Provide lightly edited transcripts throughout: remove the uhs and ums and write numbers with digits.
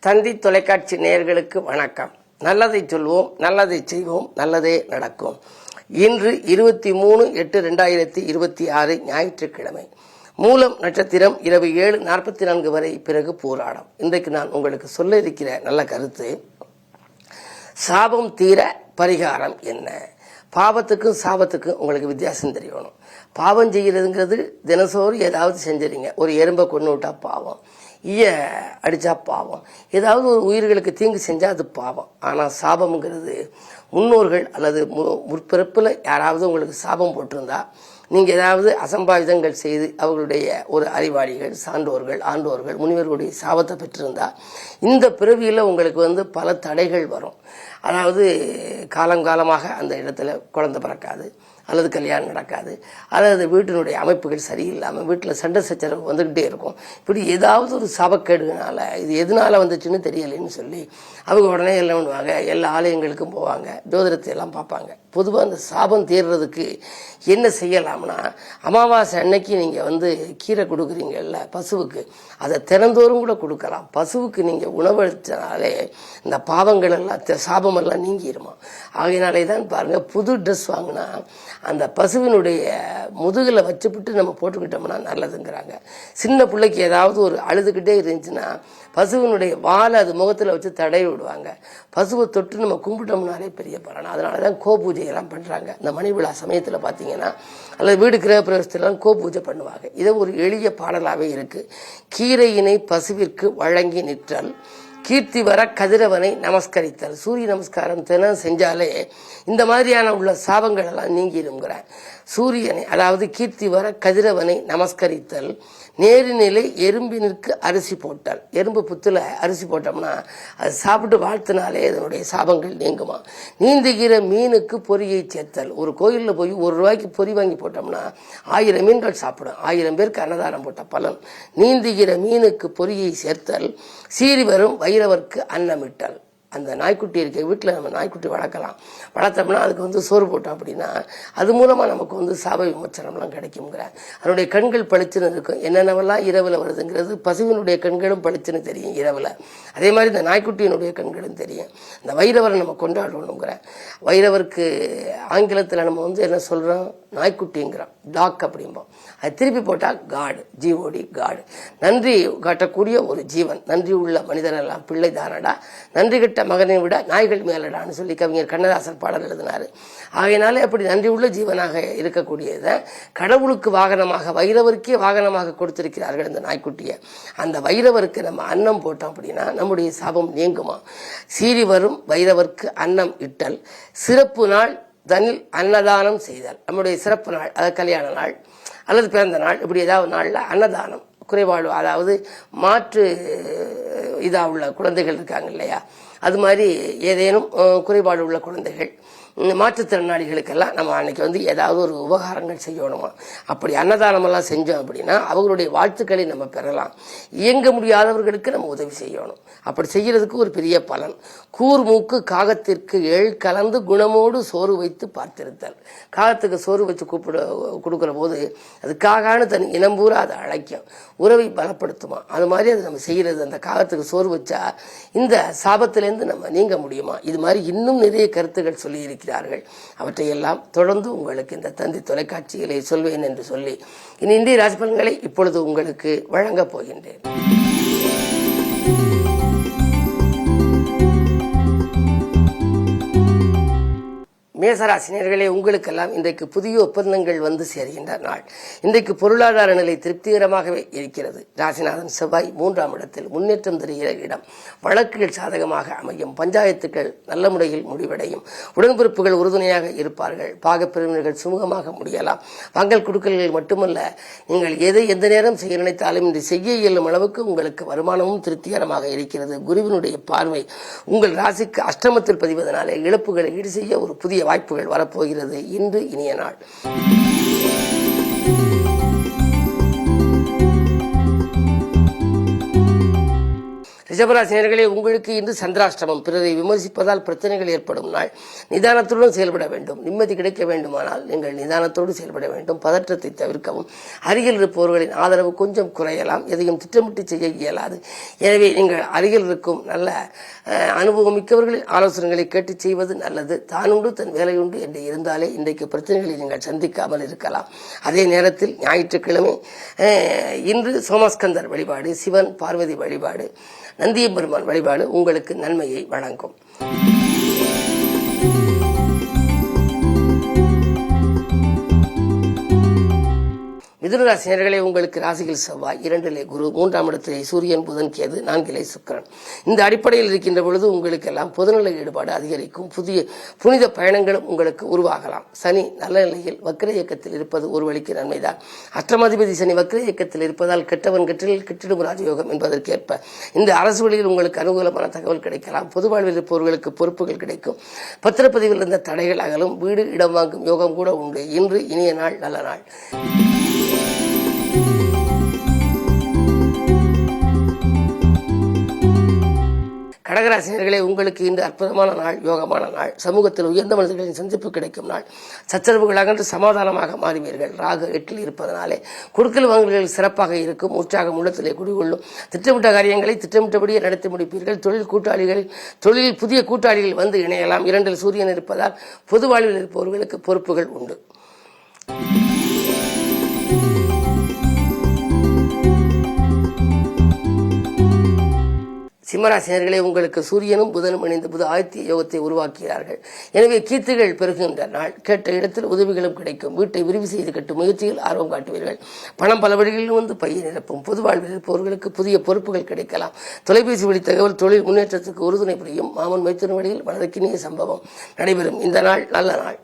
தந்தி தொலைக்காட்சி நேயர்களுக்கு வணக்கம். நல்லதை சொல்வோம், நல்லதை செய்வோம், நல்லதே நடக்கும். இன்று 23/8/2026 ஞாயிற்றுக்கிழமை. மூலம் நட்சத்திரம் இரவு 7:44 வரை பிறகு போராடம். இன்றைக்கு நான் உங்களுக்கு சொல்ல இருக்கிற நல்ல கருத்து, சாபம் தீர பரிகாரம் என்ன? பாவத்துக்கும் சாபத்துக்கும் உங்களுக்கு வித்தியாசம் தெரியணும். பாவம் செய்கிறதுங்கிறது தினசோறும் ஏதாவது செஞ்சுறீங்க. ஒரு எறும்பை கொண்டு விட்டா பாவம், ஈய அடித்தா பாவம், ஏதாவது ஒரு உயிர்களுக்கு தீங்கு செஞ்சால் அது பாவம். ஆனால் சாபம்ங்கிறது முன்னோர்கள் அல்லது முற்பிறப்பில் யாராவது உங்களுக்கு சாபம் போட்டிருந்தா, நீங்கள் ஏதாவது அசம்பாவிதங்கள் செய்து அவர்களுடைய ஒரு அறிவாளிகள், சான்றோர்கள், ஆண்டோர்கள், முனிவர்களுடைய சாபத்தை பெற்றிருந்தா இந்த பிறவியில் உங்களுக்கு பல தடைகள் வரும். அதாவது காலங்காலமாக அந்த இடத்துல குழந்தை பிறக்காது, அல்லது கல்யாணம் நடக்காது, அல்லது வீட்டினுடைய அமைப்புகள் சரியில்லாமல் வீட்டில் சண்டை சச்சரவு வந்துக்கிட்டே இருக்கும். இப்படி ஏதாவது ஒரு சாபக்கேடுனால இது எதனால வந்துச்சுன்னு தெரியலைன்னு சொல்லி அவங்க உடனே எல்லாம் பண்ணுவாங்க, எல்லா ஆலயங்களுக்கும் போவாங்க, ஜோதிடத்தை எல்லாம் பார்ப்பாங்க. பொதுவாக அந்த சாபம் தீர்றதுக்கு என்ன செய்யலாம்னா, அமாவாசை அன்னைக்கு நீங்கள் கீரை கொடுக்குறீங்கல்ல பசுவுக்கு, அதை தினந்தோறும் கூட கொடுக்கலாம். பசுவுக்கு நீங்கள் உணவளித்தனாலே இந்த பாவங்கள் எல்லாம் சாபமெல்லாம் நீங்கிடுமா. ஆகையினாலே தான் பாருங்கள், புது ட்ரெஸ் வாங்கினா அந்த பசுவினுடைய முதுகில் வச்சுவிட்டு நம்ம போட்டுக்கிட்டோம்னா நல்லதுங்கிறாங்க. சின்ன பிள்ளைக்கு ஏதாவது ஒரு அழுதுகிட்டே இருந்துச்சுன்னா பசுவினுடைய வாழை அது முகத்தில் வச்சு தடவி விடுவாங்க. பசுவை தொட்டு நம்ம கும்பிட்டோம்னாலே பெரிய பலன். அதனால தான் கோ பூஜையெல்லாம் பண்ணுறாங்க. இந்த மணி விழா சமயத்தில் பார்த்தீங்கன்னா, அல்லது வீடு கிரக பிரவேசத்திலாம் கோ பூஜை பண்ணுவாங்க. இது ஒரு எளிய பாடலாகவே இருக்குது. கீரையினை பசுவிற்கு வழங்கி நிற்றல், கீர்த்தி வர கதிரவனை நமஸ்கரித்தல். சூரிய நமஸ்காரம் தினம் செஞ்சாலே இந்த மாதிரியான உள்ள சாபங்கள் எல்லாம் நீங்கிடுங்கிறேன். சூரியனை, அதாவது கீர்த்தி வர கதிரவனை நமஸ்கரித்தல், நேர்நிலை எறும்பினிற்கு அரிசி போட்டல். எறும்பு புத்துல அரிசி போட்டோம்னா அது சாப்பிட்டு வாழ்த்தினாலே அதனுடைய சாபங்கள் நீங்குமா. நீந்துகிற மீனுக்கு பொரியை சேர்த்தல். ஒரு கோயிலில் போய் ₹1 பொரி வாங்கி போட்டோம்னா 1000 மீன்கள் சாப்பிடும். 1000 பேருக்கு அன்னதானம் போட்ட பலன். நீந்துகிற மீனுக்கு பொரியை சேர்த்தல், சீறி வரும் வைரவர்க்கு அன்னமிட்டல். அந்த நாய்க்குட்டி இருக்க வீட்டில் நம்ம நாய்க்குட்டி வளர்த்தோம்னா அதுக்கு சோறு போட்டோம் அப்படின்னா அது மூலமாக நமக்கு சாப விமோச்சனம்லாம் கிடைக்குங்கிற. அதனுடைய கண்கள் பளிச்சுன்னு இருக்கும். என்னென்னவெல்லாம் இரவில் வருதுங்கிறது பசுவினுடைய கண்களும் பளிச்சுன்னு தெரியும் இரவில். அதே மாதிரி இந்த நாய்க்குட்டியினுடைய கண்களும் தெரியும். இந்த வைரவரை நம்ம கொண்டாடணுங்கிற. வைரவருக்கு ஆங்கிலத்தில் நம்ம என்ன சொல்கிறோம், நாய்க்குட்டிங்கிறோம், டாக் அப்படிம்போம். அது திருப்பி போட்டால் காடு, ஜிஓடி காடு. நன்றி காட்டக்கூடிய ஒரு ஜீவன். நன்றி உள்ள மனிதனெல்லாம் பிள்ளை தானடா, நன்றி கிட்ட மகனை விட நாய்கள் மேலடான்னு சொல்லி கவிஞர் கண்ணதாசன் பாடல் எழுதினார். ஆகையினாலே அப்படி நன்றி உள்ள ஜீவனாக இருக்கக்கூடியதை கடவுளுக்கு வாகனமாக, வைரவருக்கே வாகனமாக கொடுத்திருக்கிறார்கள் இந்த நாய்க்குட்டியை. அந்த வைரவருக்கு நம்ம அன்னம் போட்டோம் அப்படின்னா நம்முடைய சாபம் நீங்குமா. சீறி வரும் வைரவருக்கு அன்னம் இட்டல், சிறப்பு நாள் தனில் அன்னதானம் செய்தல். நம்முடைய சிறப்பு நாள், அதாவது கல்யாண நாள் அல்லது பிறந்த நாள், இப்படி ஏதாவது நாளில் அன்னதானம், குறைபாடு, அதாவது மாற்று இதாக உள்ள குழந்தைகள் இருக்காங்க இல்லையா, அது மாதிரி ஏதேனும் குறைபாடு உள்ள குழந்தைகள், மாற்றுத்திறனாளிகளுக்கெல்லாம் நம்ம அன்னைக்கு ஏதாவது ஒரு உபகாரங்கள் செய்யணுமா. அப்படி அன்னதானமெல்லாம் செஞ்சோம் அப்படின்னா அவங்களுடைய வாழ்த்துக்களை நம்ம பெறலாம். இயங்க முடியாதவர்களுக்கு நம்ம உதவி செய்யணும். அப்படி செய்யறதுக்கு ஒரு பெரிய பலன். கூர்மூக்கு காகத்திற்கு எள் கலந்து குணமோடு சோறு வைத்து பார்த்திருத்தல். காகத்துக்கு சோறு வச்சு கொடுக்குற போது அது காகான்னு தன் இனம்பூரா அதை அழைக்கும், உறவை பலப்படுத்துமா. அது மாதிரி அது நம்ம செய்யறது. அந்த காகத்துக்கு சோறு வச்சா இந்த சாபத்திலேருந்து நம்ம நீங்க முடியுமா. இது மாதிரி இன்னும் நிறைய கருத்துக்கள் சொல்லி இருக்கிறார்கள். அவற்றையெல்லாம் தொடர்ந்து உங்களுக்கு இந்த தந்தி தொலைக்காட்சிகளை சொல்வேன் என்று சொல்லி இன்றைய ராசி பலன்களை இப்பொழுது உங்களுக்கு வழங்கப் போகின்றேன். மேசராசினியர்களே, உங்களுக்கெல்லாம் இன்றைக்கு புதிய ஒப்பந்தங்கள் சேர்கின்ற நாள். இன்றைக்கு பொருளாதார நிலை திருப்திகரமாகவே இருக்கிறது. ராசிநாதன் செவ்வாய் 3ஆம் இடத்தில் முன்னேற்றம் தருகிற இடம். வழக்குகள் சாதகமாக அமையும். பஞ்சாயத்துக்கள் நல்ல முறையில் முடிவடையும். உடன்பிறப்புகள் உறுதுணையாக இருப்பார்கள். பாகப்பிரிவினர்கள் சுமூகமாக முடியலாம். வாங்கல் கொடுக்கல்கள் மட்டுமல்ல, நீங்கள் எதை எந்த நேரம் செய்ய நினைத்தாலும் இன்று செய்ய இயலும் அளவுக்கு உங்களுக்கு வருமானமும் திருப்திகரமாக இருக்கிறது. குருவினுடைய பார்வை உங்கள் ராசிக்கு அஷ்டமத்தில் பதிவதனாலே இழப்புகளை ஈடு செய்ய ஒரு புதிய வாய்ப்புகள் வரப்போகிறது. இன்று இனிய நாள். ரிஷபராசினியர்களே, உங்களுக்கு இன்று சந்திராஷ்டமம். பிறரை விமர்சிப்பதால் பிரச்சனைகள் ஏற்படும் நாள். நிதானத்துடன் செயல்பட வேண்டும். நிம்மதி கிடைக்க வேண்டுமானால் நீங்கள் நிதானத்தோடு செயல்பட வேண்டும். பதற்றத்தை தவிர்க்கவும். அருகில் இருப்பவர்களின் ஆதரவு கொஞ்சம் குறையலாம். எதையும் திட்டமிட்டு செய்ய இயலாது. எனவே நீங்கள் அருகில் இருக்கும் நல்ல அனுபவம் மிக்கவர்களின் ஆலோசனைகளை கேட்டு செய்வது நல்லது. தானுண்டு தன் வேலையுண்டு என்று இருந்தாலே இன்றைக்கு பிரச்சனைகளை நீங்கள் சந்திக்காமல் இருக்கலாம். அதே நேரத்தில் ஞாயிற்றுக்கிழமை இன்று சோமஸ்கந்தர் வழிபாடு, சிவன் பார்வதி வழிபாடு, நந்தியம்பெருமான் வழிபாடு உங்களுக்கு நன்மையை வழங்கும். மிதுனராசினியர்களே, உங்களுக்கு ராசியில் செவ்வாய், 2லே குரு, 3ஆம் இடத்திலே சூரியன், புதன், கேது, 4லே சுக்கிரன். இந்த அடிப்படையில் இருக்கின்ற பொழுது உங்களுக்கெல்லாம் பொதுநல ஈடுபாடு அதிகரிக்கும். புதிய புனித பயணங்களும் உங்களுக்கு உருவாகலாம். சனி நல்ல நிலையில் வக்ர இயக்கத்தில் இருப்பது ஒரு வழிக்கு நன்மைதான். அஷ்டமாதிபதி சனி வக்ர இயக்கத்தில் இருப்பதால் கெட்டவன் கெட்டில் கெட்டிடும் ராஜயோகம் என்பதற்கேற்ப இந்த அரசு வழியில் உங்களுக்கு அனுகூலமான தகவல் கிடைக்கலாம். பொது வாழ்வில் இருப்பவர்களுக்கு பொறுப்புகள் கிடைக்கும். பத்திரப்பதிவில் இருந்த தடைகள் அகலும். வீடு இடம் வாங்கும் யோகம் கூட உண்டு. இன்று இனிய நாள், நல்ல நாள். கடகராசினியர்களே, உங்களுக்கு இன்று அற்புதமான நாள், யோகமான நாள். சமூகத்தில் உயர்ந்த மனிதர்களின் சந்திப்பு கிடைக்கும் நாள். சச்சரவுகள் அகன்று சமாதானமாக மாறுவீர்கள். ராகு 8ல் இருப்பதனாலே கொடுக்கல் வாங்கல்கள் சிறப்பாக இருக்கும். உற்சாகம் உள்ளத்திலே குடிகொள்ளும். திட்டமிட்ட காரியங்களை திட்டமிட்டபடியே நடத்தி முடிப்பீர்கள். தொழிலில் புதிய கூட்டாளிகள் வந்து இணையலாம். 2ல் சூரியன் இருப்பதால் பொது வாழ்வில் இருப்பவர்களுக்கு பொறுப்புகள் உண்டு. சிம்மராசினியர்களே, உங்களுக்கு சூரியனும் புதனும் இணைந்த புது ஆதித்ய யோகத்தை உருவாக்குகிறார்கள். எனவே கீர்த்திகள் பெருகுகின்ற நாள். கேட்ட இடத்தில் உதவிகளும் கிடைக்கும். வீட்டை விரிவு செய்து கட்டும் முயற்சியில் ஆர்வம் காட்டுவீர்கள். பணம் பல வழிகளிலும் வந்து பையை நிரப்பும். பொது வாழ்வில் இருப்பவர்களுக்கு புதிய பொறுப்புகள் கிடைக்கலாம். தொலைபேசி வழி தகவல் தொழில் முன்னேற்றத்துக்கு உறுதுணை புரியும். மாமன் மைத்திரன் வழியில் மனதுக்கினிய சம்பவம் நடைபெறும். இந்த நாள் நல்ல நாள்.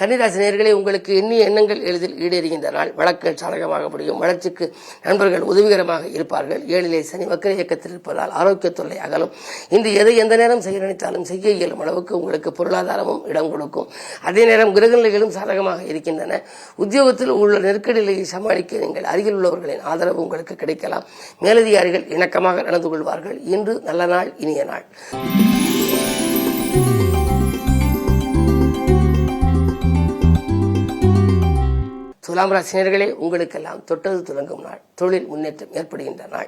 கன்னிராசினியர்களே, உங்களுக்கு எண்ணிய எண்ணங்கள் எளிதில் ஈடேறுகின்ற நாள். வழக்குகள் சாதகமாக முடியும். வளர்ச்சிக்கு நண்பர்கள் உதவிகரமாக இருப்பார்கள். 7லே சனி வக்ர இயக்கத்தில் இருப்பதால் ஆரோக்கிய தொல்லை அகலும். இன்று எதை எந்த நேரம் செய்ய நினைத்தாலும் செய்ய இயலும் அளவுக்கு உங்களுக்கு பொருளாதாரமும் இடம் கொடுக்கும். அதே நேரம் கிரகநிலைகளும் சாதகமாக இருக்கின்றன. உத்தியோகத்தில் உள்ள நெருக்கடி நிலையை சமாளிக்க நீங்கள் அருகில் உள்ளவர்களின் ஆதரவு உங்களுக்கு கிடைக்கலாம். மேலதிகாரிகள் இணக்கமாக நடந்து கொள்வார்கள். இன்று நல்ல நாள், இனிய நாள். துலாம் ராசினியர்களே, உங்களுக்கெல்லாம் தொட்டது துலங்கும் நாள். தொழில் முன்னேற்றம் ஏற்படுகின்ற நாள்.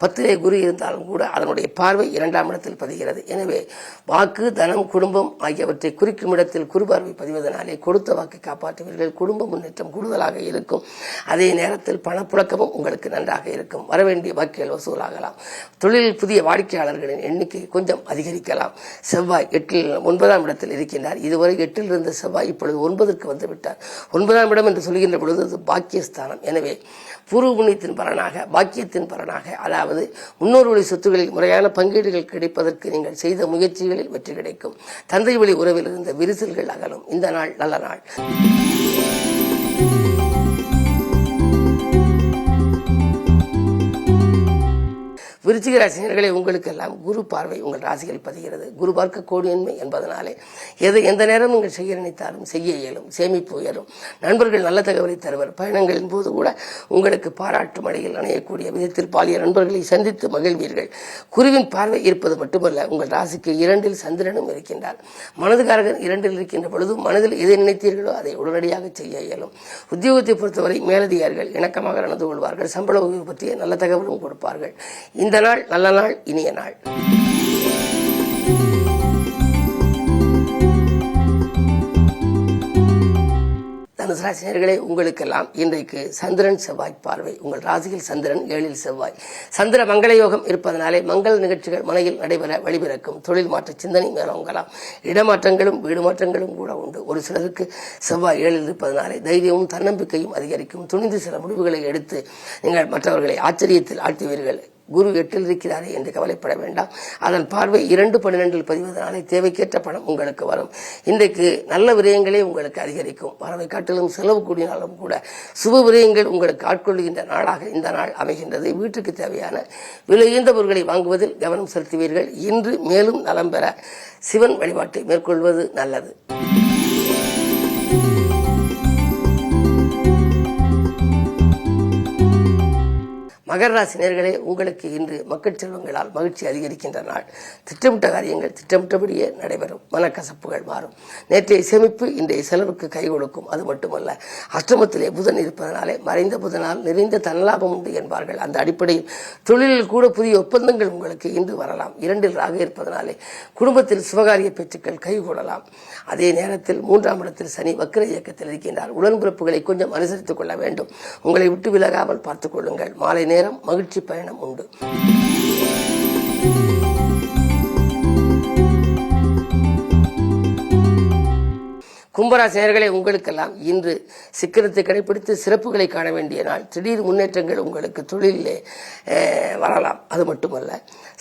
10லே குரு இருந்தாலும் கூட அதனுடைய பார்வை 2ஆம் இடத்தில் பதிகிறது. எனவே வாக்கு, தனம், குடும்பம் ஆகியவற்றை குறிக்கும் இடத்தில் குரு பார்வை பதிவதனாலே கொடுத்த வாக்கை காப்பாற்றுவீர்கள். குடும்ப முன்னேற்றம் கூடுதலாக இருக்கும். அதே நேரத்தில் பணப்புழக்கமும் உங்களுக்கு நன்றாக இருக்கும். வரவேண்டிய வாக்குகள் வசூலாகலாம். தொழிலில் புதிய வாடிக்கையாளர்களின் எண்ணிக்கை கொஞ்சம் அதிகரிக்கலாம். செவ்வாய் 9ஆம் இடத்தில் இருக்கின்றார். இதுவரை 8ல் இருந்த செவ்வாய் இப்பொழுது 9ற்கு வந்துவிட்டார். 9ஆம் இடம் என்று சொல்கின்ற பொழுது பாக்கியஸ்தானம். எனவே பூர்வ புண்ணியத்தின் பலனாக, பாக்கியத்தின் பலனாக, அதாவது முன்னோர் வழி சொத்துக்களில் முறையான பங்கீடுகள் கிடைப்பதற்கு நீங்கள் செய்த முயற்சிகளில் வெற்றி கிடைக்கும். தந்தை வழி உறவில் இருந்த விரிசல்கள் அகலும். இந்த நாள் நல்ல நாள். விருச்சிக ராசினியர்களே, உங்களுக்கெல்லாம் குரு பார்வை உங்கள் ராசிகள் பதிகிறது. குரு பார்க்க கோடியன்மை என்பதனாலே எதை எந்த நேரம் நீங்கள் செய்ய நினைத்தாலும் செய்ய இயலும். சேமிப்பு உயரும். நண்பர்கள் நல்ல தகவலை தருவர். பயணங்களின் போது கூட உங்களுக்கு பாராட்டு மழையில் அணையக்கூடிய விதத்தில் பாலிய நண்பர்களை சந்தித்து மகிழ்வீர்கள். குருவின் பார்வை இருப்பது மட்டுமல்ல, உங்கள் ராசிக்கு 2ல் சந்திரனும் இருக்கின்றார். மனதுகாரகன் 2ல் இருக்கின்ற பொழுது மனதில் எதை நினைத்தீர்களோ அதை உடனடியாக செய்ய இயலும். உத்தியோகத்தை பொறுத்தவரை மேலதிகாரிகள் இணக்கமாக நடந்து கொள்வார்கள். சம்பள உயர்வு பற்றிய நல்ல தகவலும் கொடுப்பார்கள். இந்த நாள் நல்ல நாள், இனிய நாள். தனுசு ராசினியர்களே, உங்களுக்கெல்லாம் இன்றைக்கு சந்திரன் செவ்வாய் பார்வை. உங்கள் ராசியில் சந்திரன், 7ல் செவ்வாய். சந்திர மங்கள யோகம் இருப்பதனாலே மங்கள நிகழ்ச்சிகள் மனையில் நடைபெற வழிபிறக்கும். தொழில் மாற்ற சிந்தனை மேலோங்கலாம். இடமாற்றங்களும் வீடு மாற்றங்களும் கூட உண்டு. ஒரு சிலருக்கு செவ்வாய் 7ல் இருப்பதனாலே தைரியமும் தன்னம்பிக்கையும் அதிகரிக்கும். துணிந்து சில முடிவுகளை எடுத்து நீங்கள் மற்றவர்களை ஆச்சரியத்தில் ஆழ்த்துவீர்கள். குரு 8ல் இருக்கிறாரே என்று கவலைப்பட வேண்டாம். அதன் பார்வை 2/12 பதிவதனாலே தேவைக்கேற்ற பணம் உங்களுக்கு வரும். இன்றைக்கு நல்ல விரயங்களே உங்களுக்கு அதிகரிக்கும். வரவை காட்டிலும் செலவு கூடினாலும் கூட சுப விரயங்கள் உங்களுக்கு ஆட்கொள்கின்ற நாளாக இந்த நாள் அமைகின்றது. வீட்டுக்கு தேவையான விலையுயர்ந்த பொருட்களை வாங்குவதில் கவனம் செலுத்துவீர்கள். இன்று மேலும் நலம் பெற சிவன் வழிபாட்டை மேற்கொள்வது நல்லது. மகர ராசி நேயர்களே, உங்களுக்கு இன்று மக்கள் செல்வங்களால் மகிழ்ச்சி அதிகரிக்கின்ற நாள். திட்டமிட்ட காரியங்கள் திட்டமிட்டபடியே நடைபெறும். மனக்கசப்புகள் மாறும். நேற்றைய சேமிப்பு இன்றைய செலவுக்கு கை கொடுக்கும். அது மட்டுமல்ல, அஷ்டமத்திலே புதன் இருப்பதனாலே மறைந்த புதனால் நிறைந்த தனலாபம் உண்டு என்பார்கள். அந்த அடிப்படையில் தொழிலில் கூட புதிய ஒப்பந்தங்கள் உங்களுக்கு இன்று வரலாம். 2 ராகு இருப்பதனாலே குடும்பத்தில் சுபகாரிய பேச்சுக்கள் கைகூடலாம். அதே நேரத்தில் 3ஆம் இடத்தில் சனி வக்ர இயக்கத்தில் இருக்கின்றார். உடன்பிறப்புகளை கொஞ்சம் அனுசரித்துக் கொள்ள வேண்டும். உங்களை விட்டு விலகாமல் பார்த்துக் கொள்ளுங்கள். மாலை நேரம் மகிழ்ச்சி பயணம் உண்டு. கும்பராசி நேயர்களே, உங்களுக்கெல்லாம் இன்று சிக்கனத்தை கடைபிடித்து சிறப்புகளை காண வேண்டிய நாள். திடீர் முன்னேற்றங்கள் உங்களுக்கு தொழிலே வரலாம். அது மட்டுமல்ல,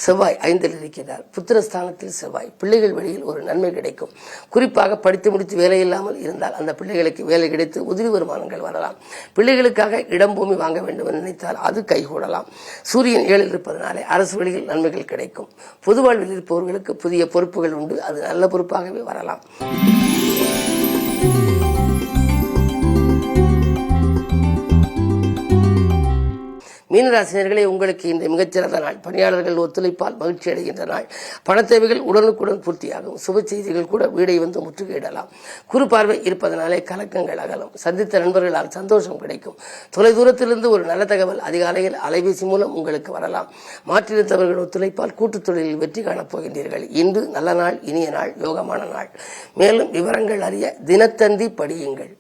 செவ்வாய் 5இல் இருக்கிறார். புத்திரஸ்தானத்தில் செவ்வாய். பிள்ளைகள் வழியில் ஒரு நன்மை கிடைக்கும். குறிப்பாக படித்து முடித்து வேலை இல்லாமல் இருந்தால் அந்த பிள்ளைகளுக்கு வேலை கிடைத்து உதவி வருமானங்கள் வரலாம். பிள்ளைகளுக்காக இடம் பூமி வாங்க வேண்டும் என்று நினைத்தால் அது கைகூடலாம். சூரியன் 7இல் இருப்பதனாலே அரசு வழியில் நன்மைகள் கிடைக்கும். பொது வாழ்வில் இருப்பவர்களுக்கு புதிய பொறுப்புகள் உண்டு. அது நல்ல பொறுப்பாகவே வரலாம். மீனராசினியர்களே, உங்களுக்கு இன்று மிகச்சிறந்த நாள். பணியாளர்கள் ஒத்துழைப்பால் மகிழ்ச்சி அடைகின்ற நாள். பண தேவைகள் உடனுக்குடன் பூர்த்தியாகும். சுப செய்திகள் கூட வீடை வந்து முற்றுகையிடலாம். குறுபார்வை இருப்பதனாலே கலக்கங்கள் அகலும். சந்தித்த நண்பர்களால் சந்தோஷம் கிடைக்கும். தொலை தூரத்திலிருந்து ஒரு நல்ல தகவல் அதிகாலையில் அலைபேசி மூலம் உங்களுக்கு வரலாம். மாற்றிருந்தவர்கள் ஒத்துழைப்பால் கூட்டுத் தொழிலில் வெற்றி காணப் போகின்றீர்கள். இன்று நல்ல நாள், இனிய நாள், யோகமான நாள். மேலும் விவரங்கள் அறிய தினத்தந்தி படியுங்கள்.